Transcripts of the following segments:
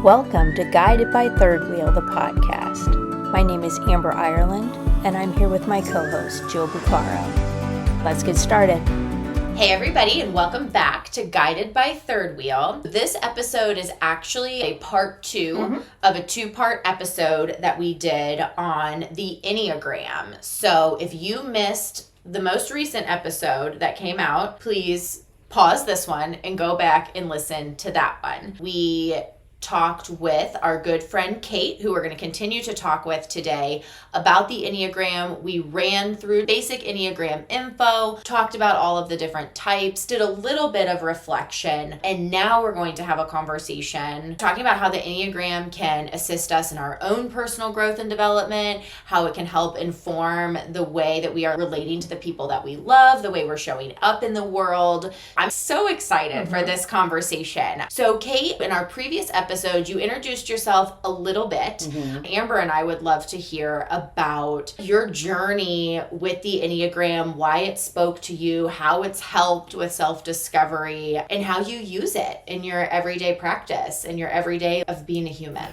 Welcome to Guided by Third Wheel, the podcast. My name is Amber Ireland, and I'm here with my co-host, Jill Bucaro. Let's get started. Hey everybody, and welcome back to Guided by Third Wheel. This episode is actually a part two of a two-part episode that we did on the Enneagram. So if you missed the most recent episode that came out, please pause this one and go back and listen to that one. We talked with our good friend Kate, who we're going to continue to talk with today, about the Enneagram. We ran through basic Enneagram info, talked about all of the different types, did a little bit of reflection, and now we're going to have a conversation talking about how the Enneagram can assist us in our own personal growth and development, how it can help inform the way that we are relating to the people that we love, the way we're showing up in the world. I'm so excited for this conversation. So Kate, in our previous episode, you introduced yourself a little bit. Amber and I would love to hear about your journey with the Enneagram, why it spoke to you, how it's helped with self-discovery, and how you use it in your everyday practice, in your everyday of being a human.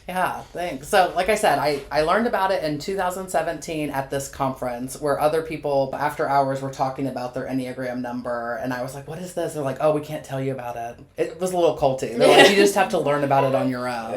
Yeah, thanks. So like I said, I learned about it in 2017 at this conference where other people after hours were talking about their Enneagram number, and I was like, what is this? They're like, oh, we can't tell you about it. It was a little culty. They're like, you just have to learn about it on your own.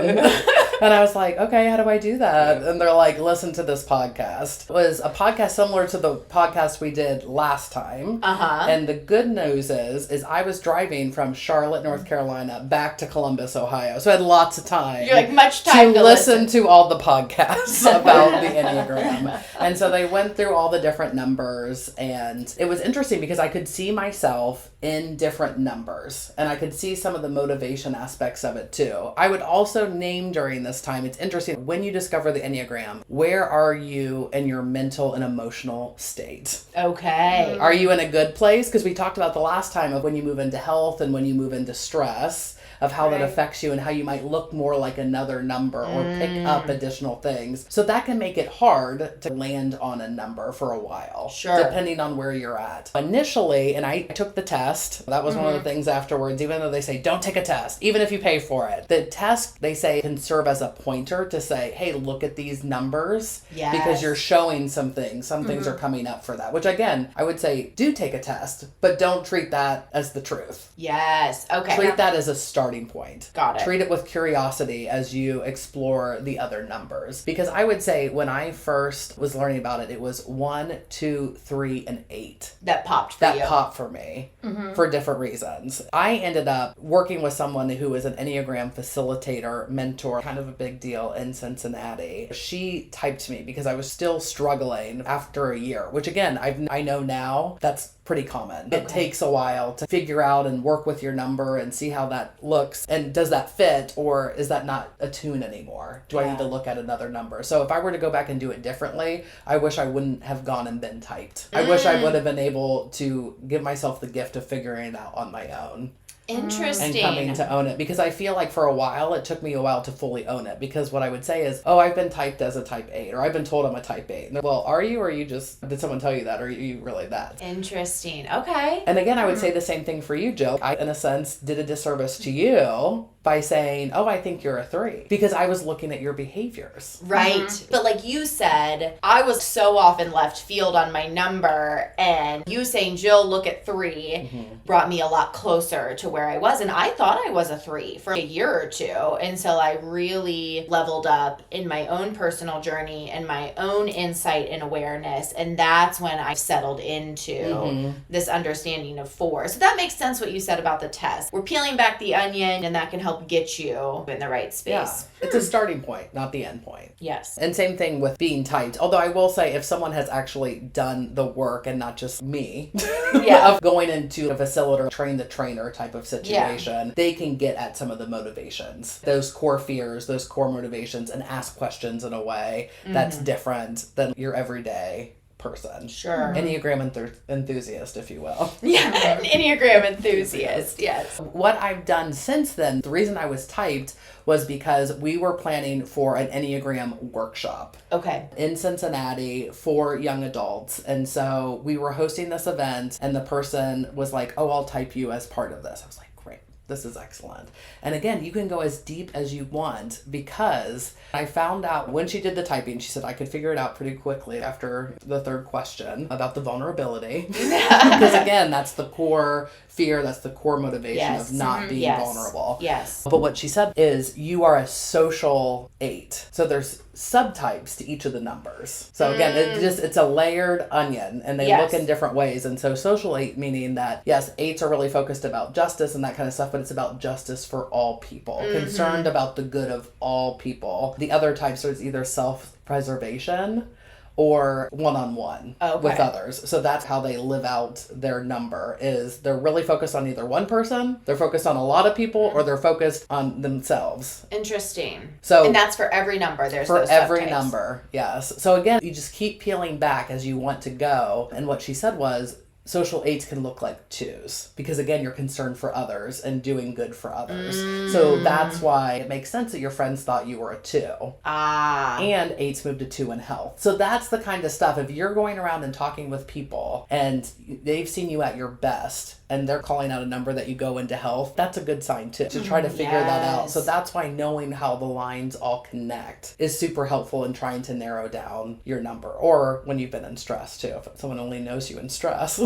And I was like, okay, how do I do that? And they're like, listen to this podcast. It was a podcast similar to the podcast we did last time. And the good news is I was driving from Charlotte, North Carolina back to Columbus, Ohio. So I had lots of time. You're like, much time to listen to all the podcasts about the Enneagram. And so they went through all the different numbers, and it was interesting because I could see myself in different numbers, and I could see some of the motivation aspects of it too. I would also name during this time, it's interesting, when you discover the Enneagram, where are you in your mental and emotional state? Okay. Are you in a good place? Because we talked about the last time of when you move into health and when you move into stress, of how that affects you and how you might look more like another number or pick up additional things. So that can make it hard to land on a number for a while, depending on where you're at. Initially, and I took the test. That was one of the things afterwards, even though they say, don't take a test, even if you pay for it. The test, they say, can serve as a pointer to say, hey, look at these numbers because you're showing some things. Some things are coming up for that, which again, I would say do take a test, but don't treat that as the truth. Yes. Okay. Treat that as a starting point. Got it. Treat it with curiosity as you explore the other numbers. Because I would say when I first was learning about it, it was 1, 2, 3, and 8. That popped for you. That popped for me for different reasons. I ended up working with someone who was an Enneagram facilitator, mentor, kind of a big deal in Cincinnati. She typed me because I was still struggling after a year, which again, I know now that's pretty common. It takes a while to figure out and work with your number and see how that looks. And does that fit, or is that not a tune anymore? Do I need to look at another number? So if I were to go back and do it differently, I wish I wouldn't have gone and been typed. I wish I would have been able to give myself the gift of figuring it out on my own. Interesting. And coming to own it, because I feel like for a while it took me a while to fully own it, because what I would say is, oh, I've been typed as a type 8, or I've been told I'm a type 8. And well, are you, or are you just, did someone tell you that, or are you really that? Interesting. Okay. And again, I would say the same thing for you, Jill. I, in a sense, did a disservice to you by saying, oh, I think you're a 3, because I was looking at your behaviors. Right. But like you said, I was so often left field on my number, and you saying, Jill, look at 3 brought me a lot closer to where I was. And I thought I was a 3 for a year or two until I really leveled up in my own personal journey and my own insight and awareness. And that's when I settled into this understanding of 4. So that makes sense what you said about the test. We're peeling back the onion, and that can help get you in the right space. Yeah. It's a starting point, not the end point. Yes. And same thing with being typed. Although I will say, if someone has actually done the work and not just me, of going into a facilitator, train the trainer type of situation, they can get at some of the motivations, those core fears, those core motivations, and ask questions in a way that's different than your everyday person. Sure. Enneagram enthusiast, if you will. Yeah, an Enneagram enthusiast, yes. What I've done since then, the reason I was typed was because we were planning for an Enneagram workshop. Okay. In Cincinnati for young adults. And so we were hosting this event, and the person was like, oh, I'll type you as part of this. I was like, great. This is excellent. And again, you can go as deep as you want, because I found out when she did the typing, she said I could figure it out pretty quickly after the third question about the vulnerability. Because again, that's the core fear, that's the core motivation of not being vulnerable. Yes. But what she said is you are a social 8. So there's subtypes to each of the numbers. So again, it's a layered onion, and they look in different ways. And so social 8 meaning that, yes, 8s are really focused about justice and that kind of stuff, but it's about justice for all people, concerned about the good of all people. The other types are either self-preservation or one-on-one with others. So that's how they live out their number, is they're really focused on either one person, they're focused on a lot of people, or they're focused on themselves. Interesting. So, and that's for every number. There's for those every subtypes. number, yes. So again, you just keep peeling back as you want to go. And what she said was, social 8s can look like 2s, because again, you're concerned for others and doing good for others. So that's why it makes sense that your friends thought you were a 2. And 8s moved to 2 in health. So that's the kind of stuff, if you're going around and talking with people and they've seen you at your best and they're calling out a number that you go into health, that's a good sign too, to try to figure that out. So that's why knowing how the lines all connect is super helpful in trying to narrow down your number. Or when you've been in stress too, if someone only knows you in stress,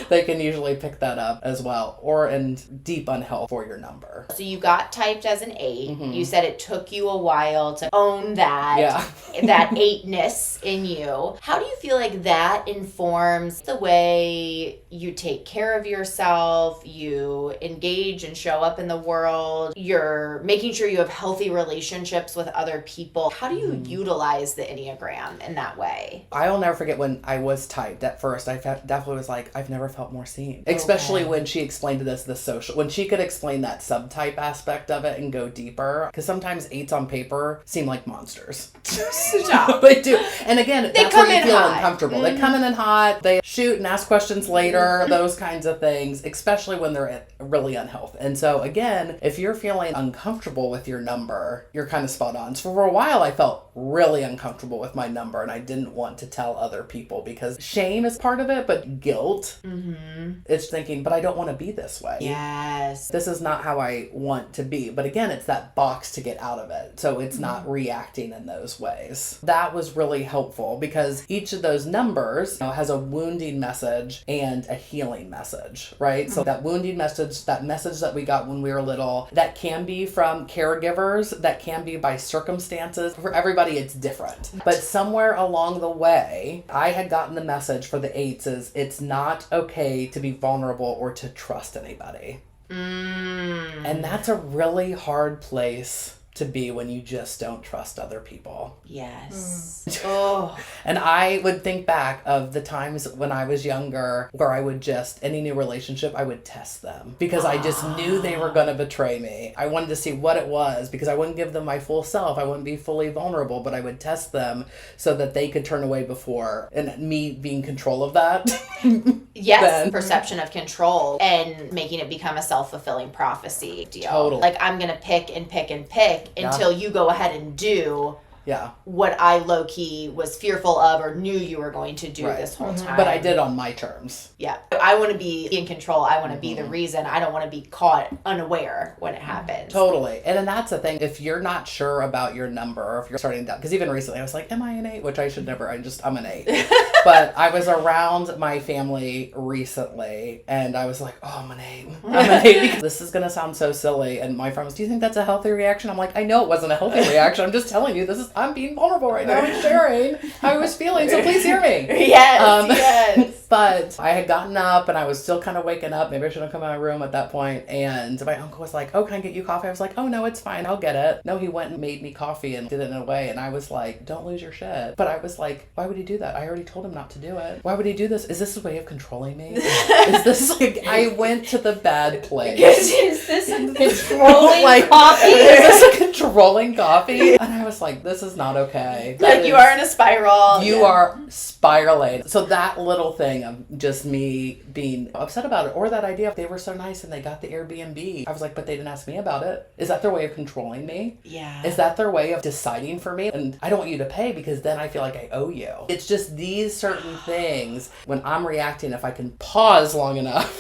they can usually pick that up as well, or in deep unhealth for your number. So you got typed as an 8. You said it took you a while to own that, that 8-ness in you. How do you feel like that informs the way you take care of yourself, you engage and show up in the world, you're making sure you have healthy relationships with other people? How do you utilize the Enneagram in that way? I'll never forget when I was typed at first. I definitely was like, I've never felt more seen. Especially when she explained to us the social, when she could explain that subtype aspect of it and go deeper. Because sometimes 8s on paper seem like monsters. They do. And again, that's where you feel uncomfortable. They come in hot, they shoot and ask questions later, those kinds of things, especially when they're really unhealthy. And so again, if you're feeling uncomfortable with your number, you're kind of spot on. So for a while, I felt really uncomfortable with my number, and I didn't want to tell other people because shame is part of it, but guilt. It's thinking, but I don't want to be this way. Yes. This is not how I want to be. But again, it's that box to get out of it. So it's not reacting in those ways. That was really helpful, because each of those numbers has a wounding message and a healing message, right? So that wounding message, that message that we got when we were little, that can be from caregivers, that can be by circumstances. For everybody, it's different. But somewhere along the way, I had gotten the message for the 8s is it's not okay to be vulnerable or to trust anybody. And that's a really hard place to be when you just don't trust other people. Yes. And I would think back of the times when I was younger where I would just, any new relationship, I would test them because I just knew they were going to betray me. I wanted to see what it was because I wouldn't give them my full self. I wouldn't be fully vulnerable, but I would test them so that they could turn away before, and me being in control of that. Yes, perception of control and making it become a self-fulfilling prophecy deal. Totally. Like, I'm going to pick and pick and pick until you go ahead and do what I low-key was fearful of or knew you were going to do this whole time. But I did on my terms. Yeah. I want to be in control. I want to be the reason. I don't want to be caught unaware when it happens. Totally. And then that's the thing. If you're not sure about your number, or if you're starting down, because even recently I was like, am I an 8? Which I should never, I'm an 8. But I was around my family recently and I was like, oh, I'm an 8. I'm an 8. Because this is going to sound so silly. And my friend was, do you think that's a healthy reaction? I'm like, I know it wasn't a healthy reaction. I'm just telling you, I'm being vulnerable right now and sharing how I was feeling. So please hear me. Yes. But I had gotten up and I was still kind of waking up. Maybe I shouldn't have come out of my room at that point. And my uncle was like, oh, can I get you coffee? I was like, oh, no, it's fine. I'll get it. No, he went and made me coffee and did it in a way. And I was like, don't lose your shit. But I was like, why would he do that? I already told him not to do it. Why would he do this? Is this a way of controlling me? Is this like, I went to the bad place. Is this a controlling coffee? Is this a controlling coffee? And I was like, this is not okay. Like you are in a spiral. You are spiraling. So that little thing of just me being upset about it, or that idea if they were so nice and they got the Airbnb. I was like, but they didn't ask me about it. Is that their way of controlling me? Yeah. Is that their way of deciding for me? And I don't want you to pay because then I feel like I owe you. It's just these certain things when I'm reacting, if I can pause long enough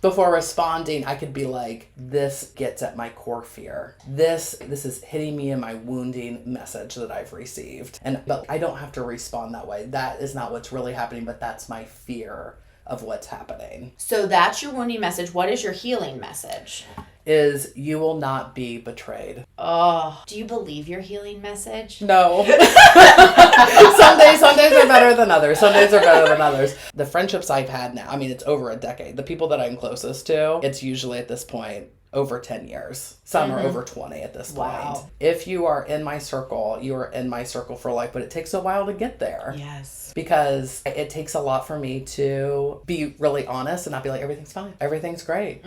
before responding, I could be like, this gets at my core fear. This is hitting me in my wounding message that I've received. But I don't have to respond that way. That is not what's really happening, but that's my fear of what's happening. So that's your wounding message. What is your healing message? Is you will not be betrayed. Oh, do you believe your healing message? No. Some days are better than others. Some days are better than others. The friendships I've had now, I mean, it's over a decade. The people that I'm closest to, it's usually at this point over 10 years. Some are over 20 at this point. Wow. If you are in my circle, you are in my circle for life, but it takes a while to get there. Yes. Because it takes a lot for me to be really honest and not be like, everything's fine. Everything's great.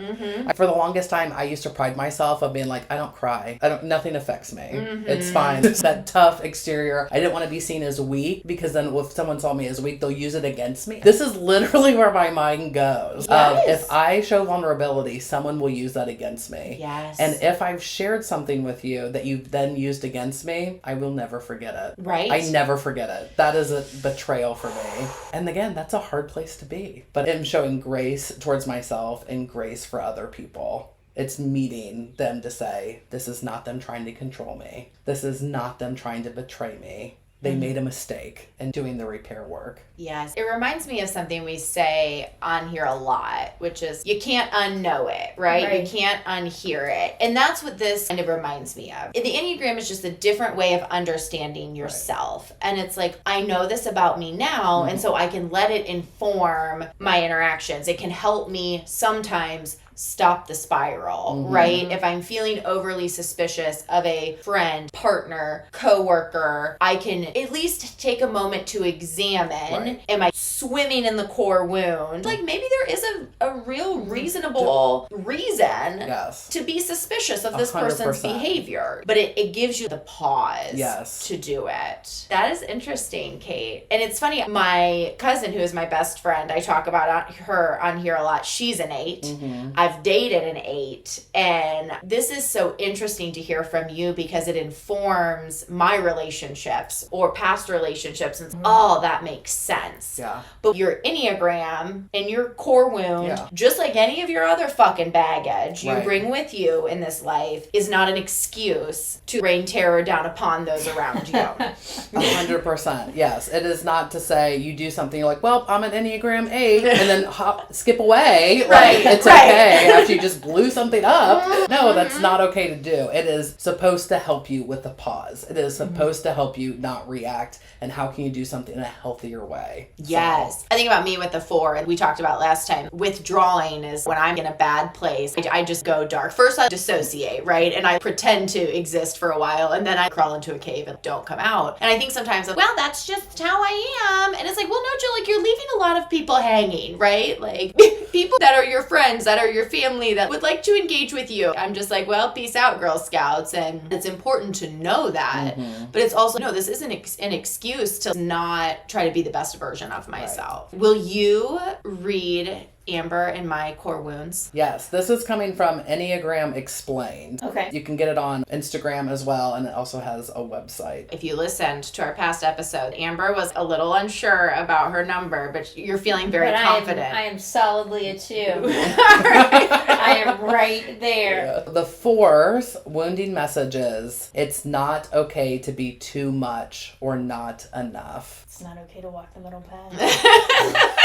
For the longest time, I used to pride myself of being like, I don't cry. Nothing affects me. It's fine. It's that tough exterior. I didn't want to be seen as weak because then if someone saw me as weak, they'll use it against me. This is literally where my mind goes. Yes. If I show vulnerability, someone will use that against me. Yes. And if I've shared something with you that you've then used against me, I will never forget it. Right. I never forget it. That is a betrayal for me. And again, that's a hard place to be. But I'm showing grace towards myself and grace for other people. It's meeting them to say, this is not them trying to control me. This is not them trying to betray me. They made a mistake in doing the repair work. Yes. It reminds me of something we say on here a lot, which is you can't unknow it, right? You can't unhear it. And that's what this kind of reminds me of. The Enneagram is just a different way of understanding yourself. And it's like, I know this about me now, and so I can let it inform my interactions. It can help me sometimes stop the spiral, right? If I'm feeling overly suspicious of a friend, partner, coworker, I can at least take a moment to examine, am I swimming in the core wound? Like maybe there is a real reasonable reason to be suspicious of this 100%. person's behavior, but it gives you the pause to do it. That is interesting, Kate. And it's funny, my cousin, who is my best friend, I talk about her on here a lot. She's an 8. I've dated an 8, and this is so interesting to hear from you because it informs my relationships or past relationships, and all that makes sense. But your Enneagram and your core wound, just like any of your other fucking baggage you bring with you in this life, is not an excuse to rain terror down upon those around you. 100%. Yes. It is not to say you do something, you're like, well, I'm an Enneagram 8, and then skip away. Like, it's okay after you just blew something up. No, that's not okay to do. It is supposed to help you with a pause. It is supposed to help you not react, and how can you do something in a healthier way. Yes. I think about me with the 4, and we talked about last time, withdrawing is when I'm in a bad place, I just go dark. First I dissociate, right? And I pretend to exist for a while, and then I crawl into a cave and don't come out. And I think sometimes, like, well, that's just how I am. And it's like, well, no, Jill, like, you're leaving a lot of people hanging, right? Like, people that are your friends, that are your family, that would like to engage with you. I'm just like, well, peace out, Girl Scouts. And it's important to know that. But it's also, no, this isn't an excuse to not try to be the best version of myself. Will you read Amber and my core wounds? Yes, this is coming from Enneagram Explained. Okay. You can get it on Instagram as well, and it also has a website. If you listened to our past episode, Amber was a little unsure about her number, but you're feeling very confident. I am solidly a 2. I am right there. The 4's wounding messages, it's not okay to be too much or not enough. It's not okay to walk the middle path.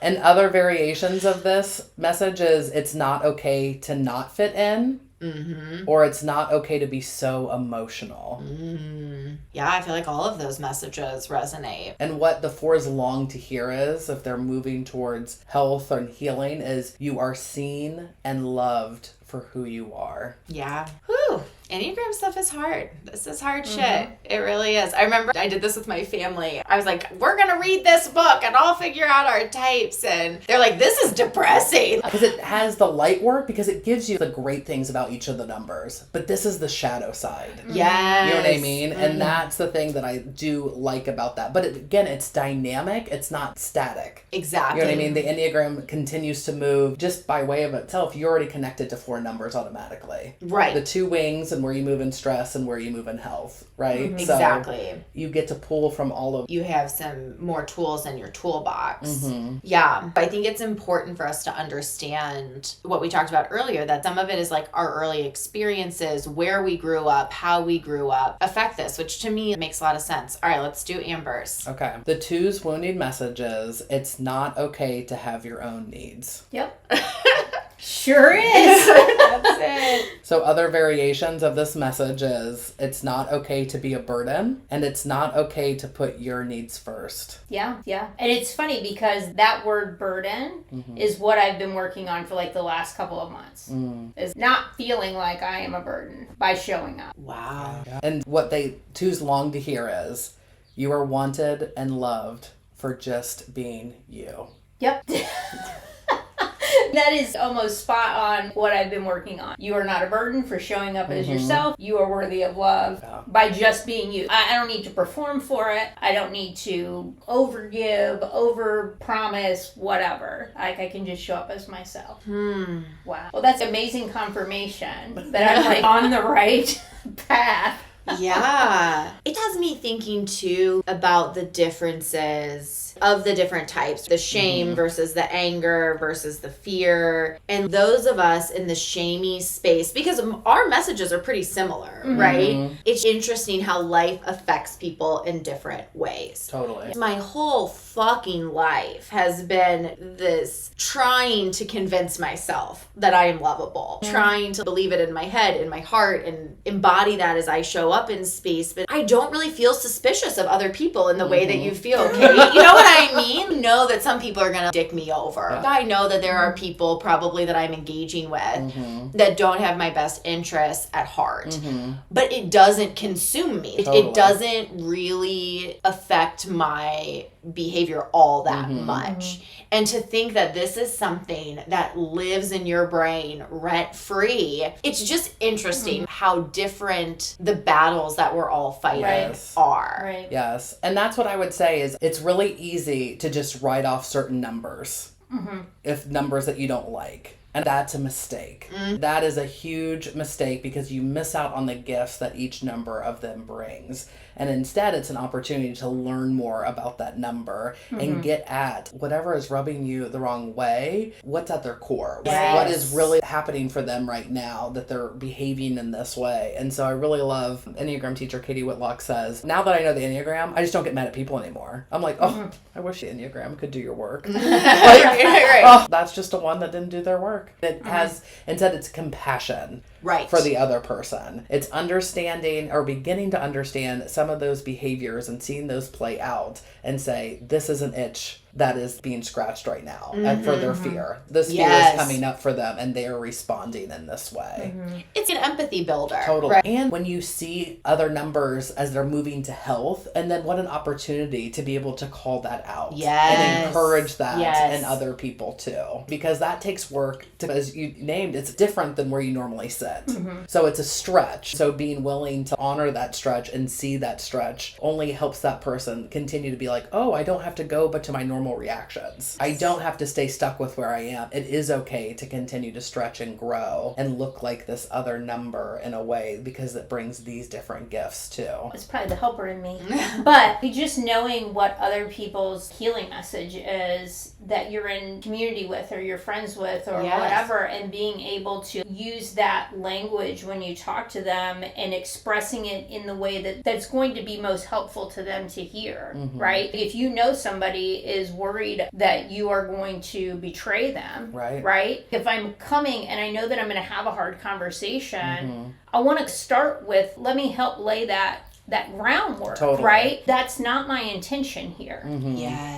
And other variations of this message is it's not okay to not fit in, or it's not okay to be so emotional. Yeah, I feel like all of those messages resonate. And what the 4's long to hear is, if they're moving towards health and healing, is you are seen and loved for who you are. Yeah. Whew. Enneagram stuff is hard. This is hard shit. It really is. I remember I did this with my family. I was like, we're going to read this book and I'll figure out our types. And they're like, this is depressing. Because it has the light work, because it gives you the great things about each of the numbers. But this is the shadow side. Yes. You know what I mean? And that's the thing that I do like about that. But again, it's dynamic. It's not static. Exactly. You know what I mean? The Enneagram continues to move just by way of itself. You're already connected to 4 numbers automatically. Right. The 2 wings and where you move in stress and where you move in health, right? Exactly. So you get to pull from all of. You have some more tools in your toolbox. Yeah. I think it's important for us to understand what we talked about earlier, that some of it is like our early experiences, where we grew up, how we grew up affect this, which to me makes a lot of sense. All right, let's do Amber's. Okay. The 2's wounding messages. It's not okay to have your own needs. Yep. Sure is. That's it. So other variations of this message is it's not okay to be a burden, and it's not okay to put your needs first. Yeah. And it's funny because that word burden is what I've been working on for like the last couple of months. Is not feeling like I am a burden by showing up. Wow. Yeah. And what 2's long to hear is you are wanted and loved for just being you. Yep. That is almost spot on what I've been working on. You are not a burden for showing up as yourself. You are worthy of love by just being you. I don't need to perform for it. I don't need to overgive, overpromise, whatever. I can just show up as myself. Wow. Well, that's amazing confirmation that I'm like on the right path. Yeah. It has me thinking too about the differences of the different types, the shame versus the anger versus the fear. And those of us in the shamey space, because our messages are pretty similar, right? It's interesting how life affects people in different ways. Totally. My whole fucking life has been this trying to convince myself that I am lovable, trying to believe it in my head, in my heart, and embody that as I show up in space. But I don't really feel suspicious of other people in the way that you feel, okay? You know what I mean? I know that some people are going to dick me over. I know that there are people probably that I'm engaging with that don't have my best interests at heart. But it doesn't consume me. Totally. It doesn't really affect my behavior all that much. And to think that this is something that lives in your brain rent free, it's just interesting how different the battles that we're all fighting are. Right. Yes. And that's what I would say is it's really easy to just write off certain numbers. If numbers that you don't like. And that's a mistake. That is a huge mistake because you miss out on the gifts that each number of them brings. And instead, it's an opportunity to learn more about that number and get at whatever is rubbing you the wrong way. What's at their core? Yes. What is really happening for them right now that they're behaving in this way? And so I really love Enneagram teacher Katie Whitlock says, now that I know the Enneagram, I just don't get mad at people anymore. I'm like, oh, I wish the Enneagram could do your work. Oh, that's just a one that didn't do their work. It has, instead it's compassion. For the other person. It's understanding or beginning to understand some of those behaviors and seeing those play out and say, this is an itch that is being scratched right now and for their fear. This fear is coming up for them and they are responding in this way. It's an empathy builder. Totally. Right? And when you see other numbers as they're moving to health, and then what an opportunity to be able to call that out and encourage that in other people too. Because that takes work to, as you named, it's different than where you normally sit. So it's a stretch. So being willing to honor that stretch and see that stretch only helps that person continue to be like, oh, I don't have to go but to my normal reactions. I don't have to stay stuck with where I am. It is okay to continue to stretch and grow and look like this other number in a way because it brings these different gifts too. It's probably the helper in me. But just knowing what other people's healing message is that you're in community with or you're friends with or whatever, and being able to use that language when you talk to them and expressing it in the way that's going to be most helpful to them to hear, right? If you know somebody is worried that you are going to betray them, right? If I'm coming and I know that I'm going to have a hard conversation, I want to start with, let me help lay that groundwork, right? That's not my intention here.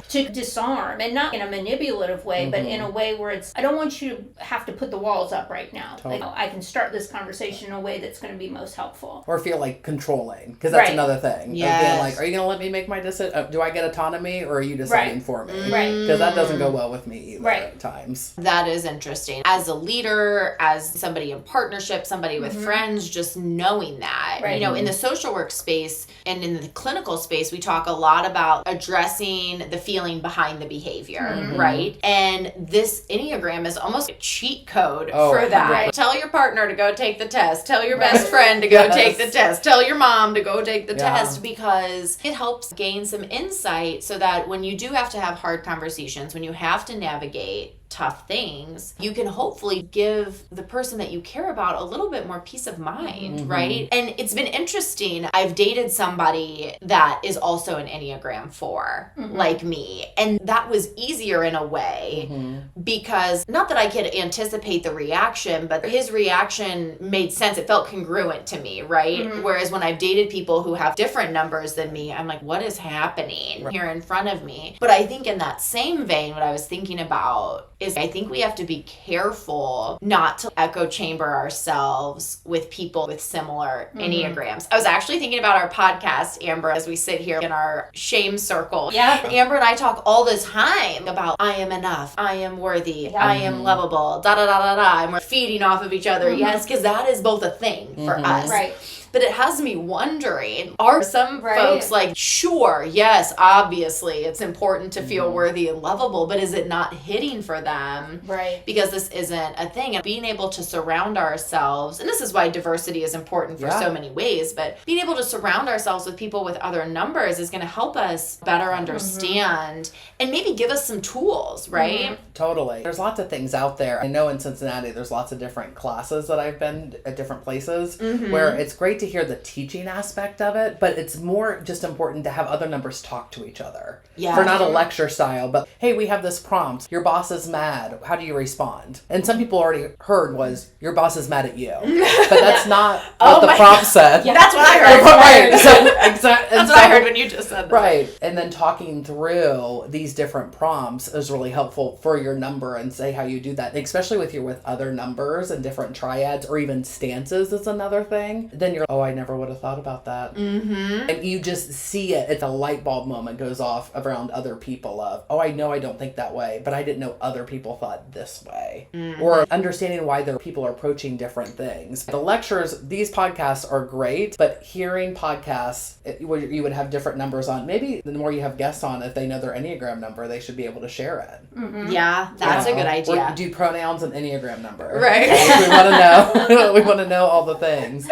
To disarm, and not in a manipulative way, but in a way where it's, I don't want you to have to put the walls up right now. Like, I can start this conversation in a way that's going to be most helpful. Or feel like controlling, because that's another thing. Of being like, are you going to let me make my decision? Do I get autonomy, or are you deciding for me? Because that doesn't go well with me either at times. That is interesting. As a leader, as somebody in partnership, somebody with friends, just knowing that, you know, in the social work space, space and in the clinical space, we talk a lot about addressing the feeling behind the behavior, right? And this Enneagram is almost a cheat code for that. 100%. Tell your partner to go take the test. Tell your best friend to go take the test. Tell your mom to go take the test, because it helps gain some insight so that when you do have to have hard conversations, when you have to navigate tough things, you can hopefully give the person that you care about a little bit more peace of mind, right? And it's been interesting. I've dated somebody that is also an Enneagram 4, like me. And that was easier in a way because, not that I could anticipate the reaction, but his reaction made sense. It felt congruent to me, right? Whereas when I've dated people who have different numbers than me, I'm like, what is happening here in front of me? But I think in that same vein, what I was thinking about is I think we have to be careful not to echo chamber ourselves with people with similar Enneagrams. I was actually thinking about our podcast, Amber, as we sit here in our shame circle. Yeah. Amber and I talk all the time about I am enough, I am worthy, I am lovable, da da da da da. And we're feeding off of each other. Yes, because that is both a thing for us. Right. But it has me wondering, are some folks like, sure, yes, obviously it's important to feel worthy and lovable, but is it not hitting for them? Right. Because this isn't a thing. And being able to surround ourselves, and this is why diversity is important for so many ways, but being able to surround ourselves with people with other numbers is going to help us better understand and maybe give us some tools, right? Totally. There's lots of things out there. I know in Cincinnati, there's lots of different classes that I've been at different places where it's great to hear the teaching aspect of it, but it's more just important to have other numbers talk to each other. Yeah. For not a lecture style, but hey, we have this prompt. Your boss is mad. How do you respond? And some people already heard was, your boss is mad at you. But that's not what the prompt said. Yeah, that's what I heard. Right. So, exactly. That's what I heard when you just said that. Right. And then talking through these different prompts is really helpful for your number and say how you do that. Especially with other numbers and different triads or even stances is another thing. Then you're, I never would have thought about that. And you just see it. It's a light bulb moment goes off around other people of, I know I don't think that way, but I didn't know other people thought this way. Or understanding why people are approaching different things. The lectures, these podcasts are great, but hearing podcasts, you would have different numbers on. Maybe the more you have guests on, if they know their Enneagram number, they should be able to share it. Yeah, that's a good idea. Or do pronouns and Enneagram number. Right. We want to know. We want to know all the things.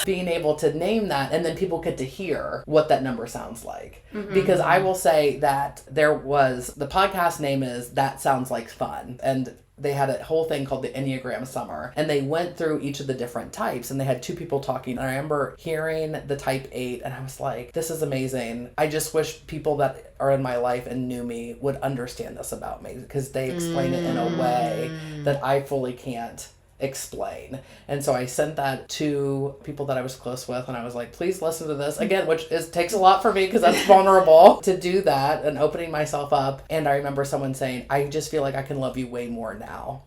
Being able to name that, and then people get to hear what that number sounds like. Because I will say that the podcast name is That Sounds Like Fun, and they had a whole thing called the Enneagram Summer, and they went through each of the different types, and they had 2 people talking. And I remember hearing the type 8, and I was like, this is amazing. I just wish people that are in my life and knew me would understand this about me, because they explain it in a way that I fully can't explain. And so I sent that to people that I was close with, and I was like, please listen to this again, which takes a lot for me because that's vulnerable to do that and opening myself up. And I remember someone saying, I just feel like I can love you way more now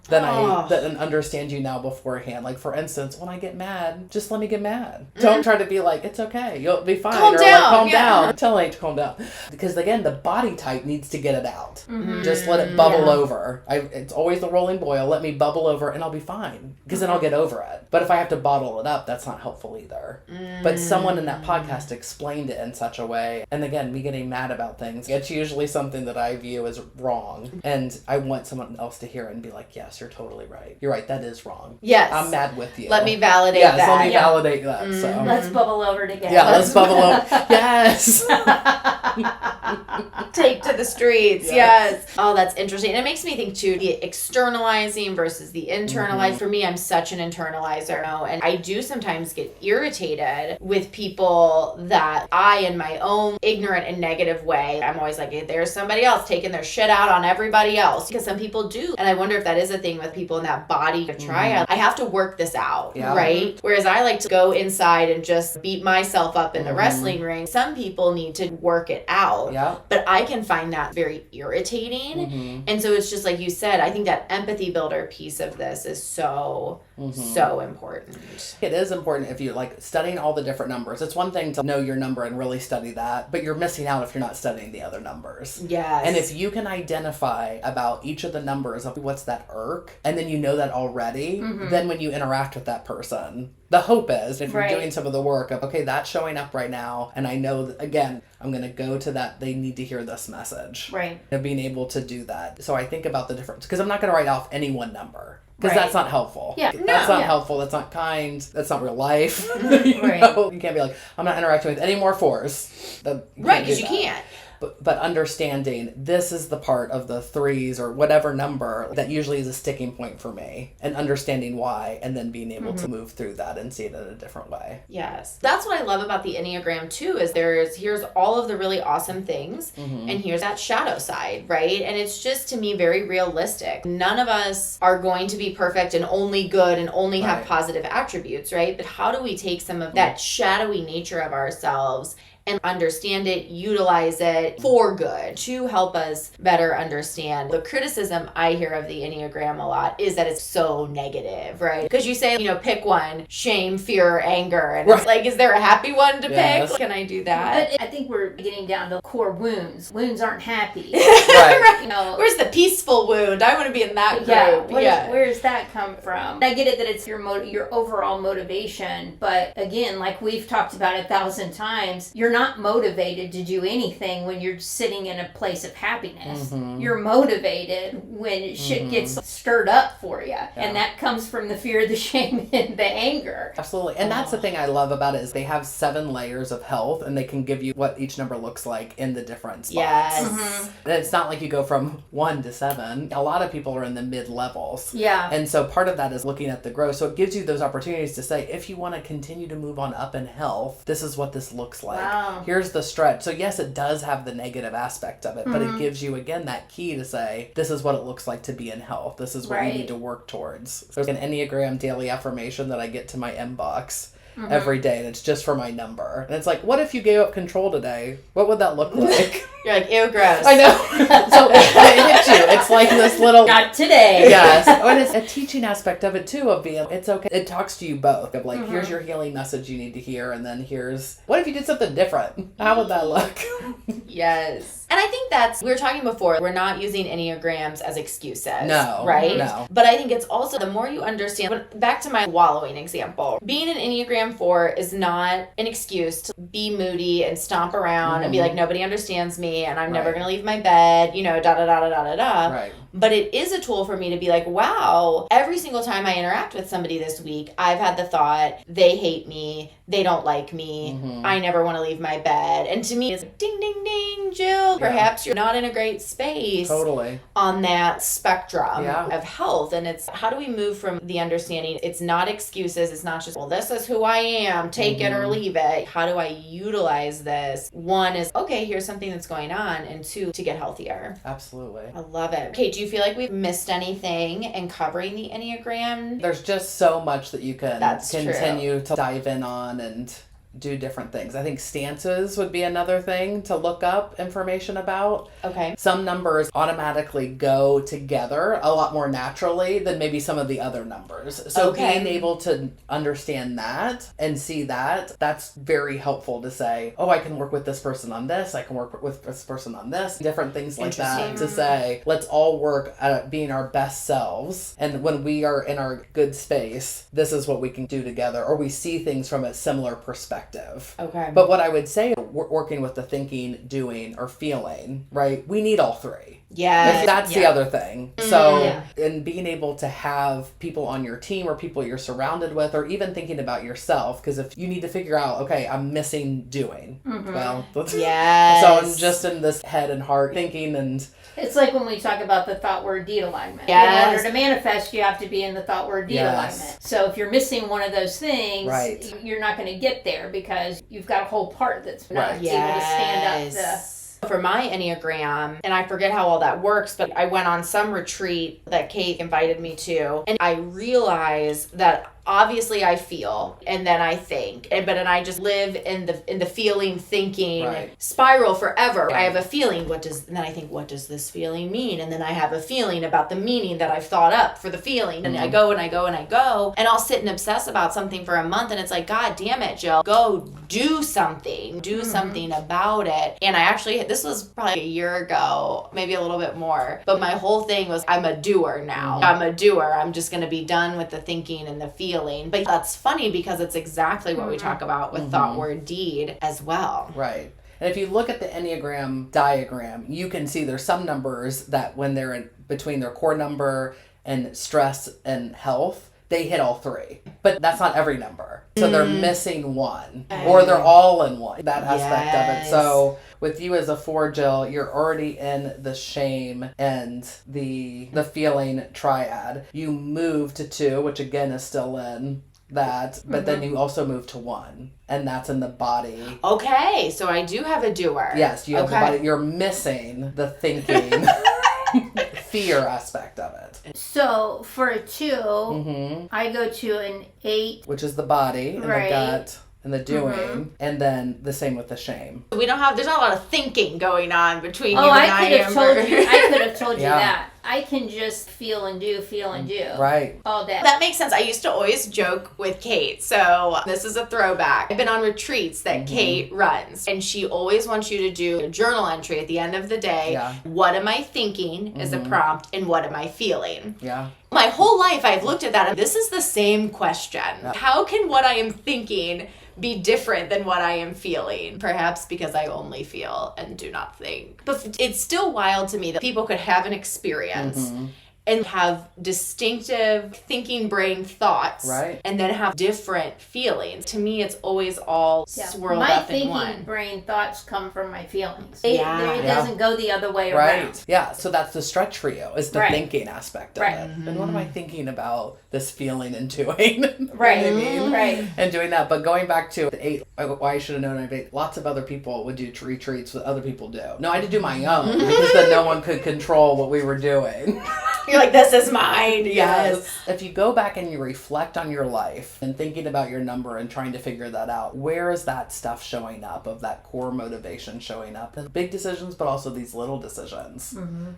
than I understand you now beforehand. Like, for instance, when I get mad, just let me get mad. Don't try to be like, it's okay, you'll be fine. Calm down. Tell H to calm down. Because again, the body type needs to get it out. Just let it bubble over. It's always the rolling boil. Let me bubble over and I'll be fine. Because then I'll get over it. But if I have to bottle it up, that's not helpful either. But someone in that podcast explained it in such a way. And again, me getting mad about things, it's usually something that I view as wrong. And I want someone else to hear it and be like, yes, you're totally right. You're right, that is wrong. Yes. I'm mad with you. Let me validate that. Yes, let me validate that. So. Let's bubble over together. Yeah, let's bubble over. Yes. Take to the streets. Yes. Oh, that's interesting. And it makes me think too, the externalizing versus the internalizing. For me, I'm such an internalizer, and I do sometimes get irritated with people that I, in my own ignorant and negative way, I'm always like, hey, there's somebody else taking their shit out on everybody else, because some people do. And I wonder if that is a thing with people in that body of triad. I have to work this out, right? Whereas I like to go inside and just beat myself up in the wrestling ring. Some people need to work it out, but I can find that very irritating. And so it's just like you said, I think that empathy builder piece of this is so important. It is important if you like studying all the different numbers. It's one thing to know your number and really study that, but you're missing out if you're not studying the other numbers. Yes. And if you can identify about each of the numbers of what's that irk, and then you know that already, then when you interact with that person, the hope is, if you're doing some of the work of, okay, that's showing up right now, and I know that, again, I'm going to go to that, they need to hear this message. Right. And being able to do that. So I think about the difference, because I'm not going to write off any one number. Because that's not helpful. Yeah. That's not helpful. That's not kind. That's not real life. You know? You can't be like, I'm not interacting with any more 4s. Right, because you can't. But understanding this is the part of the 3s or whatever number that usually is a sticking point for me, and understanding why, and then being able to move through that and see it in a different way. Yes. That's what I love about the Enneagram too, is here's all of the really awesome things, and here's that shadow side, right? And it's just, to me, very realistic. None of us are going to be perfect and only good and only have positive attributes, right? But how do we take some of that shadowy nature of ourselves and understand it, utilize it for good to help us better understand? The criticism I hear of the Enneagram a lot is that it's so negative, right? Because you say, pick one: shame, fear, anger. And it's like, is there a happy one to pick? Can I do that? But I think we're getting down to core wounds. Wounds aren't happy. Right. Where's the peaceful wound? I want to be in that group. Where does that come from? I get it that it's your overall motivation, but again, like we've talked about 1,000 times, you're not motivated to do anything when you're sitting in a place of happiness. You're motivated when shit gets stirred up for you. And that comes from the fear, the shame, and the anger. Absolutely. And that's the thing I love about it, is they have 7 layers of health, and they can give you what each number looks like in the different spots. Yes. And it's not like you go from 1 to 7. A lot of people are in the mid levels. Yeah. And so part of that is looking at the growth. So it gives you those opportunities to say, if you want to continue to move on up in health, this is what this looks like. Wow. Here's the stretch. So yes, it does have the negative aspect of it, but it gives you, again, that key to say, this is what it looks like to be in health. This is what you need to work towards. There's an Enneagram daily affirmation that I get to my inbox every day, and it's just for my number. And it's like, what if you gave up control today? What would that look like? You're like, ew, gross. I know. So it hits you. It's like this little... Not today. Yes. And it's a teaching aspect of it too, of being, it's okay. It talks to you both of like, here's your healing message you need to hear, and then here's, what if you did something different? How would that look? Yes. And I think we were talking before, we're not using Enneagrams as excuses. No. Right? No. But I think it's also, the more you understand, back to my wallowing example, being an Enneagram 4 is not an excuse to be moody and stomp around and be like, nobody understands me and I'm never going to leave my bed, da da da da da da da. Right. But it is a tool for me to be like, wow, every single time I interact with somebody this week, I've had the thought, they hate me, they don't like me, I never want to leave my bed. And to me, it's like, ding, ding, ding, Jill, perhaps you're not in a great space on that spectrum of health. And it's, how do we move from the understanding, it's not excuses, it's not just, well, this is who I am, take it or leave it. How do I utilize this? One is, okay, here's something that's going on, and 2, to get healthier. Absolutely. I love it. Okay, do you feel like we've missed anything in covering the Enneagram? There's just so much that you can continue true. to dive in on and do different things. I think stances would be another thing to look up information about. Okay. Some numbers automatically go together a lot more naturally than maybe some of the other numbers. So being able to understand that and see that, that's very helpful to say, oh, I can work with this person on this, I can work with this person on this, different things like that, to say, let's all work at being our best selves. And when we are in our good space, this is what we can do together, or we see things from a similar perspective. Okay. But what I would say, working with the thinking, doing, or feeling, right? We need all 3. Yeah. That's the other thing. So, and being able to have people on your team or people you're surrounded with, or even thinking about yourself, because if you need to figure out, okay, I'm missing doing. Well, so I'm just in this head and heart thinking, and it's like when we talk about the thought word deed alignment. Yes. In order to manifest, you have to be in the thought word deed alignment. So if you're missing one of those things, you're not going to get there because you've got a whole part that's not able to stand up to. For my Enneagram, and I forget how all that works, but I went on some retreat that Kate invited me to, and I realized that obviously I feel, and then I think, but then I just live in the feeling, thinking spiral forever. I have a feeling, and then I think, what does this feeling mean? And then I have a feeling about the meaning that I've thought up for the feeling, and I go and I go and I go, and I'll sit and obsess about something for a month, and it's like, God damn it, Jill, go do something about it. And I actually, this was probably a year ago, maybe a little bit more, but my whole thing was, I'm a doer now. I'm a doer. I'm just going to be done with the thinking and the feeling. But that's funny because it's exactly what we talk about with thought, word, deed as well. Right. And if you look at the Enneagram diagram, you can see there's some numbers that when they're in between their core number and stress and health, they hit all three. But that's not every number. So they're missing one. Or they're all in one. That aspect of it. So with you as a 4, Jill, you're already in the shame and the feeling triad. You move to 2, which again is still in that, but then you also move to 1, and that's in the body. Okay, so I do have a doer. Yes, you have the body. You're missing the thinking fear aspect of it. So for a 2, I go to an 8, which is the body and the gut and the doing, and then the same with the shame. There's not a lot of thinking going on between you and I could have told you that. I can just feel and do right all day. That makes sense. I used to always joke with Kate. So this is a throwback. I've been on retreats that Kate runs, and she always wants you to do a journal entry at the end of the day. Yeah. What am I thinking is a prompt, and what am I feeling? Yeah. My whole life I've looked at that, and this is the same question. Yeah. How can what I am thinking be different than what I am feeling? Perhaps because I only feel and do not think. But it's still wild to me that people could have an experience and have distinctive thinking brain thoughts, and then have different feelings. To me, it's always all swirled up in one. My thinking brain thoughts come from my feelings. It doesn't go the other way around. Yeah, so that's the stretch for you, is the thinking aspect of it. And what am I thinking about this feeling and doing? And doing that. But going back to the 8, I should have known I have 8. Lots of other people would do retreats that other people do. No, I had to do my own because then no one could control what we were doing. You're like, this is mine. Yes. If you go back and you reflect on your life and thinking about your number and trying to figure that out, where is that stuff showing up, of that core motivation showing up? And big decisions, but also these little decisions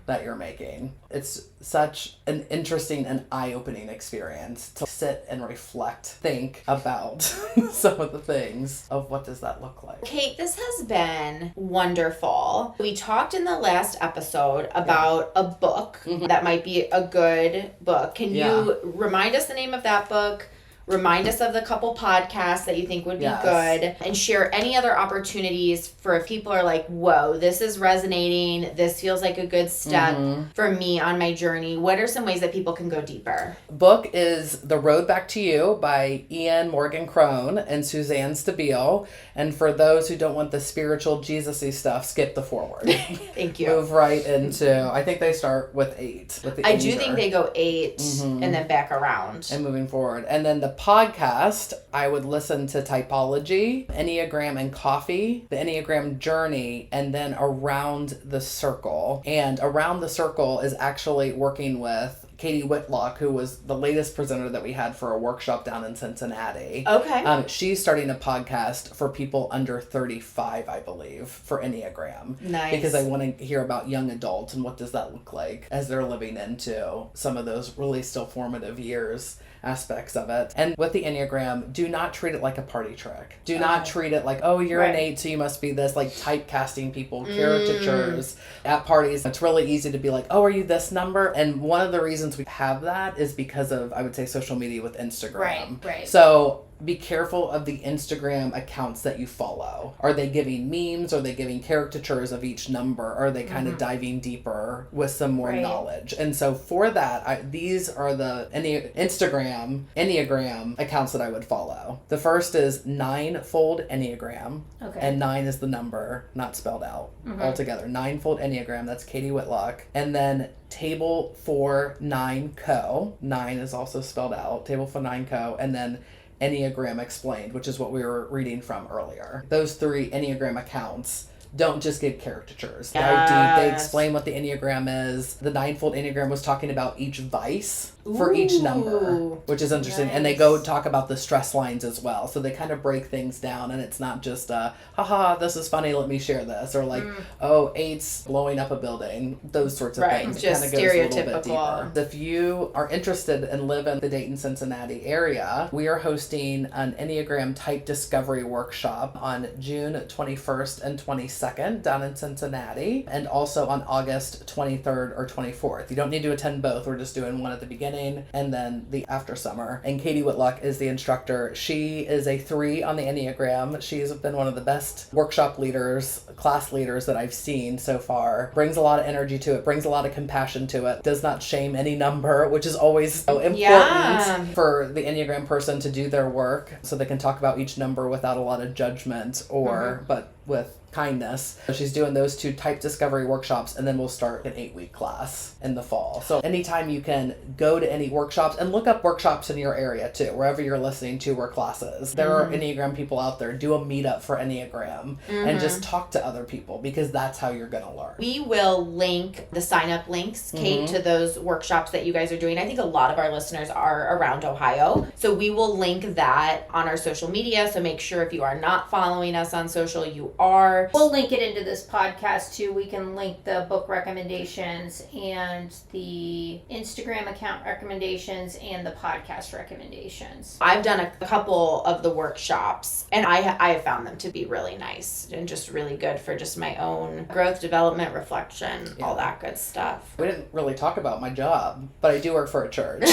that you're making. It's such an interesting and eye-opening experience to sit and reflect, think about some of the things of what does that look like. Kate, this has been wonderful. We talked in the last episode about a book that might be a good book. Can you remind us the name of that book? Remind us of the couple podcasts that you think would be good, and share any other opportunities for if people are like, whoa, this is resonating. This feels like a good step for me on my journey. What are some ways that people can go deeper? Book is The Road Back to You by Ian Morgan Cron and Suzanne Stabile. And for those who don't want the spiritual Jesus-y stuff, skip the forward. Thank you. Move right into, I think they start with 8. I do think they go 8 and then back around. And moving forward. And then the podcast, I would listen to Typology, Enneagram and Coffee, the Enneagram Journey, and then Around the Circle. And Around the Circle is actually working with Katie Whitlock, who was the latest presenter that we had for a workshop down in Cincinnati. Okay. She's starting a podcast for people under 35, I believe, for Enneagram. Nice. Because I want to hear about young adults and what does that look like as they're living into some of those really still formative years aspects of it. And with the Enneagram, do not treat it like a party trick. Do not treat it like, oh, you're an 8, so you must be this, like typecasting people, caricatures at parties. It's really easy to be like, oh, are you this number? And one of the reasons we have that is because of, I would say, social media with Instagram. Right. So be careful of the Instagram accounts that you follow. Are they giving memes? Are they giving caricatures of each number? Are they kind of diving deeper with some more knowledge? And so for that, these are the Enneagram accounts that I would follow. The first is 9-fold Enneagram. Okay. And 9 is the number, not spelled out altogether. 9-fold Enneagram, that's Katie Whitlock. And then Table for 9 Co. 9 is also spelled out. Table for 9 Co. And then Enneagram Explained, which is what we were reading from earlier. Those 3 Enneagram accounts don't just give caricatures. Yes. They explain what the Enneagram is. The ninefold Enneagram was talking about each vice for each number, which is interesting. Nice. And they go talk about the stress lines as well. So they kind of break things down, and it's not just haha, this is funny, let me share this, or like, oh, 8's blowing up a building, those sorts of things. Just it kind of goes a little bit stereotypical. deeper. If you are interested and live in the Dayton, Cincinnati area, we are hosting an Enneagram type discovery workshop on June 21st and 22nd down in Cincinnati, and also on August 23rd or 24th. You don't need to attend both. We're just doing one at the beginning and then the after summer. And Katie Whitlock is the instructor. She is a 3 on the Enneagram. She's been one of the best workshop leaders, class leaders that I've seen so far. Brings a lot of energy to it, brings a lot of compassion to it, does not shame any number, which is always so important for the Enneagram person to do their work so they can talk about each number without a lot of judgment but with kindness. So she's doing those 2 type discovery workshops, and then we'll start an 8-week class in the fall. So anytime you can go to any workshops, and look up workshops in your area too, wherever you're listening to, or classes. There are Enneagram people out there. Do a meetup for Enneagram and just talk to other people, because that's how you're going to learn. We will link the sign up links, Kate, to those workshops that you guys are doing. I think a lot of our listeners are around Ohio. So we will link that on our social media. So make sure if you are not following us on social, you are. We'll link it into this podcast too. We can link the book recommendations and the Instagram account recommendations and the podcast recommendations. I've done a couple of the workshops, and I have found them to be really nice and just really good for just my own growth, development, reflection, all that good stuff. We didn't really talk about my job, but I do work for a church. And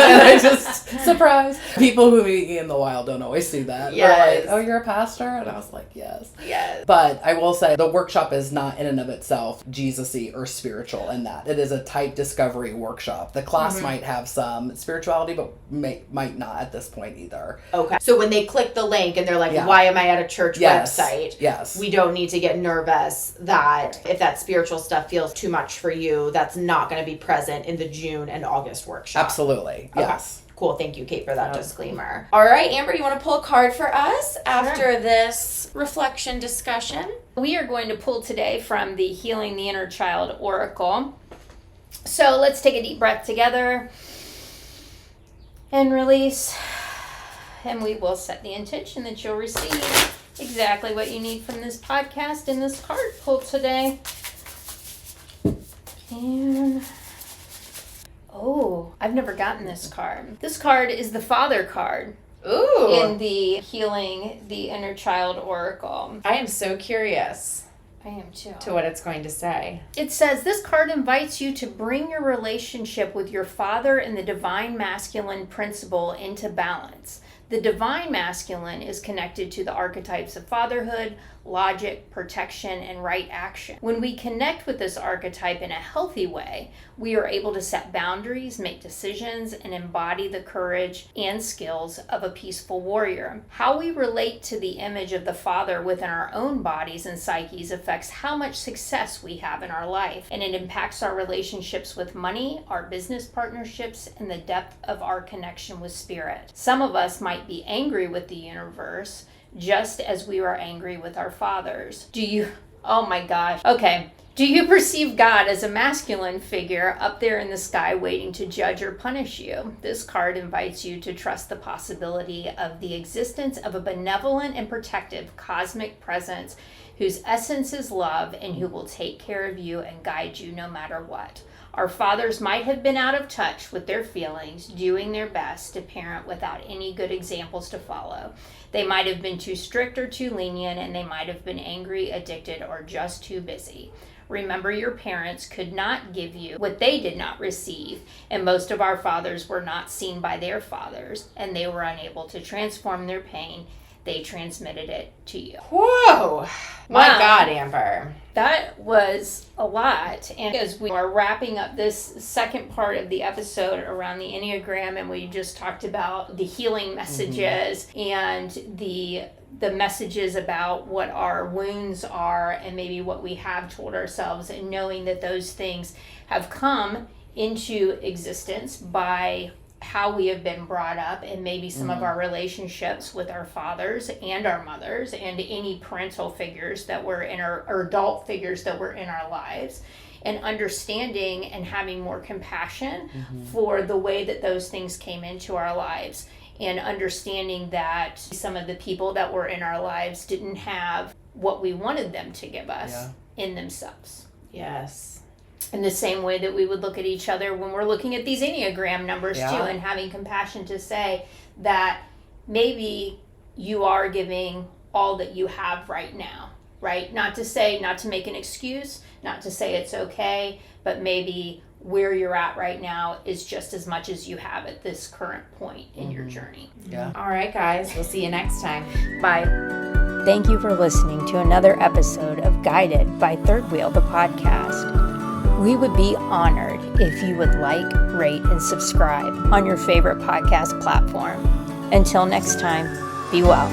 I just, surprise. People who meet me in the wild don't always see that. Yes. They're like, oh, you're a pastor? And I was like, yes. Yes. But I will say the workshop is not in and of itself Jesus-y or spiritual in that. It is a type discovery workshop. The class might have some spirituality, but might not at this point either. Okay. So when they click the link and they're like, why am I at a church website? Yes. We don't need to get nervous that if that spiritual stuff feels too much for you, that's not going to be present in the June and August workshop. Absolutely. Okay. Yes. Cool. Thank you, Kate, for that disclaimer. All right, Amber, you want to pull a card for us after this reflection discussion? We are going to pull today from the Healing the Inner Child Oracle. So let's take a deep breath together and release. And we will set the intention that you'll receive exactly what you need from this podcast and this card pull today. And oh, I've never gotten this card. This card is the Father card. Ooh. In the Healing the Inner Child Oracle. I am so curious. I am too. To what it's going to say. It says, this card invites you to bring your relationship with your father and the divine masculine principle into balance. The divine masculine is connected to the archetypes of fatherhood, logic, protection, and right action. When we connect with this archetype in a healthy way, we are able to set boundaries, make decisions, and embody the courage and skills of a peaceful warrior. How we relate to the image of the father within our own bodies and psyches affects how much success we have in our life, and it impacts our relationships with money, our business partnerships, and the depth of our connection with spirit. Some of us might be angry with the universe, just as we were angry with our fathers. Oh my gosh. Okay. Do you perceive God as a masculine figure up there in the sky waiting to judge or punish you? This card invites you to trust the possibility of the existence of a benevolent and protective cosmic presence whose essence is love and who will take care of you and guide you no matter what. Our fathers might have been out of touch with their feelings, doing their best to parent without any good examples to follow. They might have been too strict or too lenient, and they might have been angry, addicted, or just too busy. Remember, your parents could not give you what they did not receive, and most of our fathers were not seen by their fathers, and they were unable to transform their pain. They transmitted it to you. Whoa! My God, Amber. That was a lot. And as we are wrapping up this second part of the episode around the Enneagram, and we just talked about the healing messages and the messages about what our wounds are and maybe what we have told ourselves, and knowing that those things have come into existence by how we have been brought up, and maybe some of our relationships with our fathers and our mothers and any parental figures that were in our adult figures that were in our lives, and understanding and having more compassion for the way that those things came into our lives, and understanding that some of the people that were in our lives didn't have what we wanted them to give us in themselves. Yes. In the same way that we would look at each other when we're looking at these Enneagram numbers too, and having compassion to say that maybe you are giving all that you have right now, right? Not to make an excuse, not to say it's okay, but maybe where you're at right now is just as much as you have at this current point in your journey. Yeah. All right, guys. We'll see you next time. Bye. Thank you for listening to another episode of Guided by Third Wheel, the podcast. We would be honored if you would like, rate, and subscribe on your favorite podcast platform. Until next time, be well.